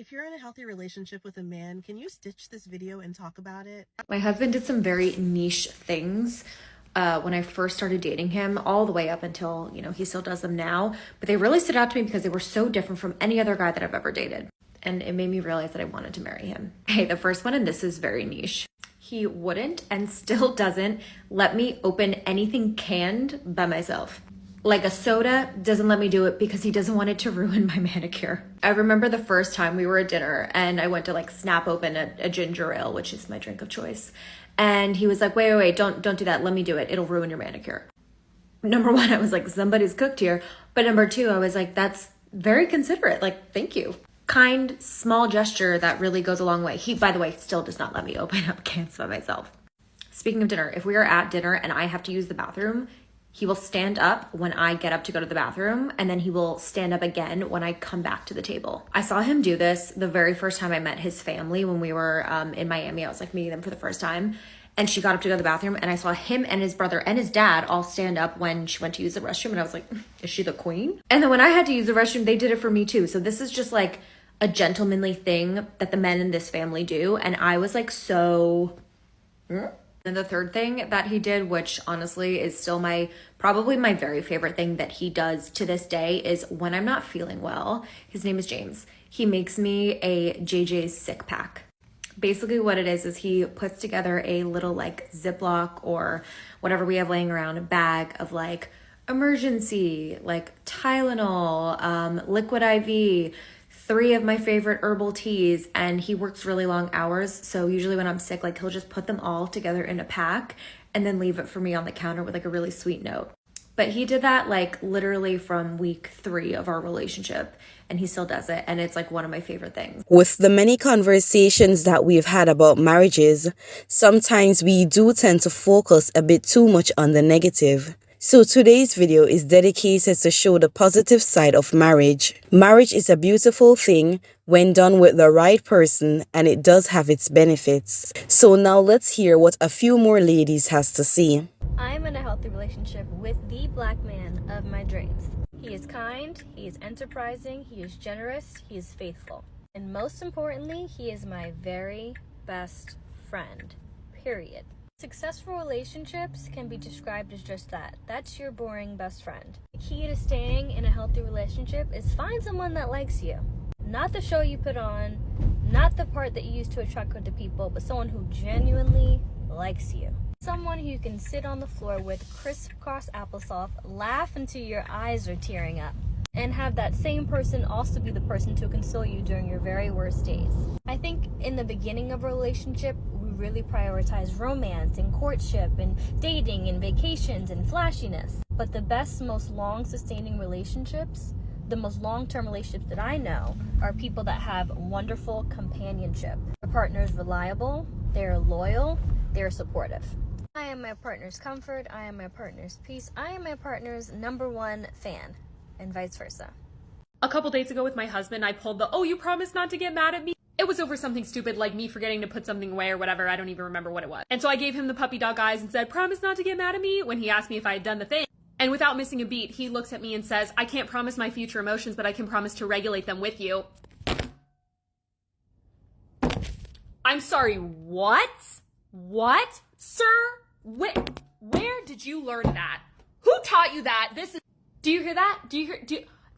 If you're in a healthy relationship with a man, can you stitch this video and talk about it? My husband did some very niche things when I first started dating him, all the way up until, he still does them now. But they really stood out to me because they were so different from any other guy that I've ever dated. And it made me realize that I wanted to marry him. Okay, the first one, and this is very niche. He wouldn't and still doesn't let me open anything canned by myself. Like a soda, doesn't let me do it because he doesn't want it to ruin my manicure. I remember the first time we were at dinner and I went to snap open a ginger ale, which is my drink of choice. And he was like, wait, don't do that. Let me do it. It'll ruin your manicure. Number one, I was like, somebody's cooked here. But number two, I was like, that's very considerate. Thank you. Kind, small gesture that really goes a long way. He, by the way, still does not let me open up cans by myself. Speaking of dinner, if we are at dinner and I have to use the bathroom, he will stand up when I get up to go to the bathroom, and then he will stand up again when I come back to the table. I saw him do this the very first time I met his family when we were in Miami. I was meeting them for the first time, and she got up to go to the bathroom, and I saw him and his brother and his dad all stand up when she went to use the restroom, and I was like, is she the queen? And then when I had to use the restroom, they did it for me too. So this is just a gentlemanly thing that the men in this family do, and I was so... And the third thing that he did, which honestly is still probably my very favorite thing that he does to this day, is when I'm not feeling well, his name is James, he makes me a JJ's sick pack. Basically what it is he puts together a little Ziploc or whatever we have laying around, a bag of emergency, Tylenol, liquid IV, 3 of my favorite herbal teas, and he works really long hours. So usually when I'm sick, he'll just put them all together in a pack and then leave it for me on the counter with a really sweet note. But he did that literally from week 3 of our relationship, and he still does it. And it's one of my favorite things. With the many conversations that we've had about marriages, sometimes we do tend to focus a bit too much on the negative. So today's video is dedicated to show the positive side of marriage. Marriage is a beautiful thing when done with the right person, and it does have its benefits. So now let's hear what a few more ladies has to say. I'm in a healthy relationship with the black man of my dreams. He is kind, he is enterprising, he is generous, he is faithful. And most importantly, he is my very best friend, period. Successful relationships can be described as just that. That's your boring best friend. The key to staying in a healthy relationship is find someone that likes you. Not the show you put on, not the part that you use to attract other people, but someone who genuinely likes you. Someone who you can sit on the floor with crisscross applesauce, laugh until your eyes are tearing up, and have that same person also be the person to console you during your very worst days. I think in the beginning of a relationship, we really prioritize romance and courtship and dating and vacations and flashiness. But the best, most long-sustaining relationships, the most long-term relationships that I know, are people that have wonderful companionship. Their partner is reliable, they're loyal, they're supportive. I am my partner's comfort, I am my partner's peace, I am my partner's #1 fan, and vice versa. A couple dates ago with my husband, I pulled the, oh, you promised not to get mad at me. It was over something stupid like me forgetting to put something away or whatever. I don't even remember what it was. And so I gave him the puppy dog eyes and said, promise not to get mad at me, when he asked me if I had done the thing. And without missing a beat, he looks at me and says, I can't promise my future emotions, but I can promise to regulate them with you. I'm sorry, what? What? Sir? Where did you learn that? Who taught you that? Do you hear that?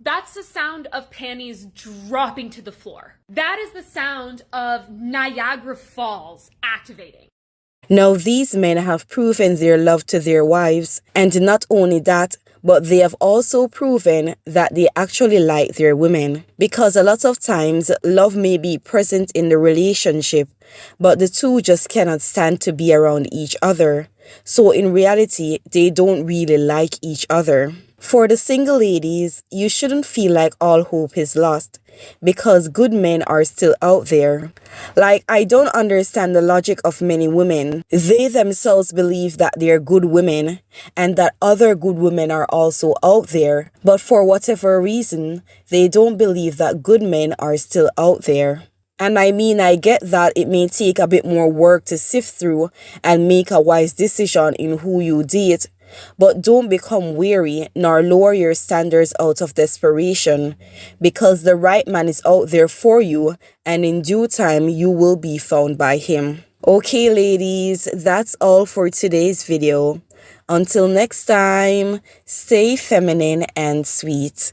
That's the sound of panties dropping to the floor. That is the sound of Niagara Falls activating. Now these men have proven their love to their wives, and not only that, but they have also proven that they actually like their women. Because a lot of times, love may be present in the relationship, but the two just cannot stand to be around each other. So in reality, they don't really like each other. For the single ladies, you shouldn't feel like all hope is lost, because good men are still out there. I don't understand the logic of many women. They themselves believe that they're good women and that other good women are also out there. But for whatever reason, they don't believe that good men are still out there. And I get that it may take a bit more work to sift through and make a wise decision in who you date. But don't become weary nor lower your standards out of desperation, because the right man is out there for you, and in due time you will be found by him. Okay, ladies, that's all for today's video. Until next time, stay feminine and sweet.